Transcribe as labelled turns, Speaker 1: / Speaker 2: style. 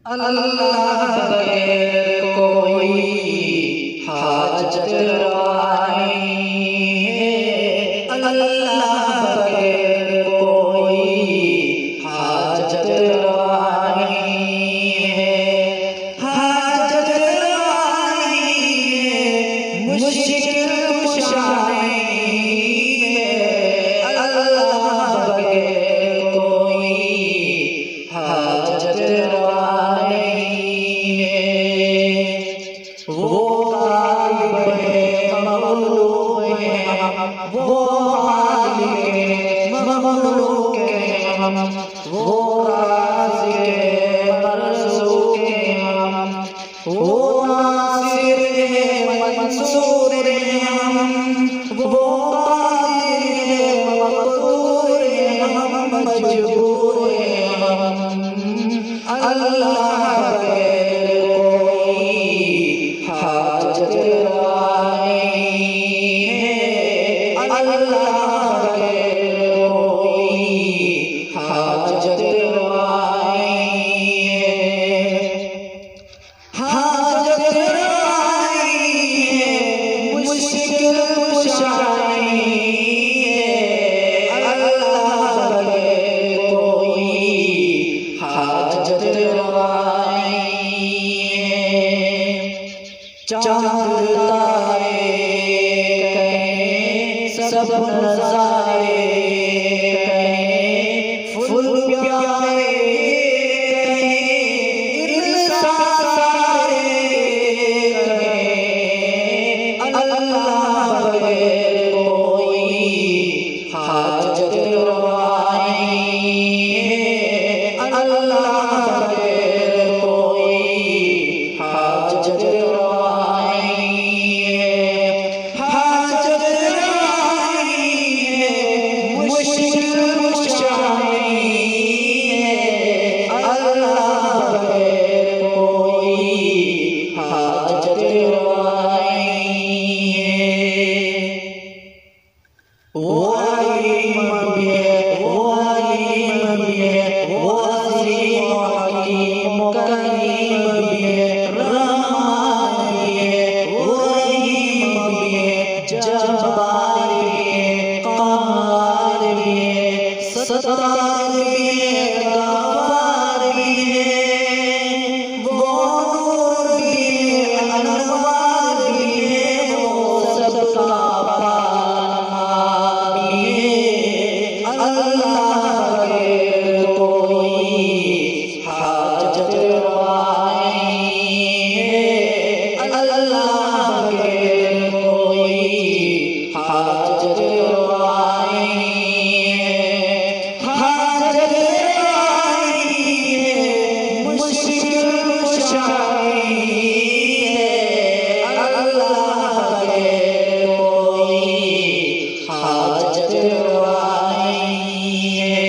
Speaker 1: अल्लाह बगैर कोई हाजत रवा नहीं है। अल्लाह बगैर कोई हाजत रवा नहीं है। हाजत रवा नहीं है, मुश्किल कुशा नहीं है। अल्लाह बगैर कोई हाजत रवा वो गालिब है मगलूब है, वो गालिब है मगलूब है, वो राज़िक़ है मरज़ूक़ है, वो नासिर है मंसूर है, वो कादिर है मक़दूर है, मजबूर है। अल्लाह बगैर हाजत रवा नहीं है। अल्लाह बगैर कोई हाजत रवा नहीं है। हाजत रवा नहीं है, मुश्किल कुशा नहीं है। अल्लाह बगैर कोई हाजत रवा नहीं है। चांद तारे कहें सब नज़ारे कहें फूल प्यारे कहें इंसान सारे कहें। अल्लाह बगैर कोई हाजत रवा नहीं है। अल्लाह बगैर कोई हाजत रवा नहीं है। हाजत रवा नहीं है, मुश्किल कुशा नहीं है। अल्लाह बगैर कोई हाजत रवा नहीं है। वो अलीम भी है, वो अलीम भी है, वो अज़ीम हकीम करीम भी है, रहमान भी है, वो रहीम भी है, जब्बार भी है, क़हार भी है, सत्तार भी है, गफ्फार भी है, वो नूर भी है, अनवार भी है, वो सबका पालनहार भी है। अल्लाह बगैर कोई हाजत रवा नहीं है। अल्लाह बगैर कोई हाजत रवा नहीं है। हाजत रवा नहीं है, मुश्किल कुशा नहीं है। अल्लाह बगैर कोई हाजत रवा नहीं है।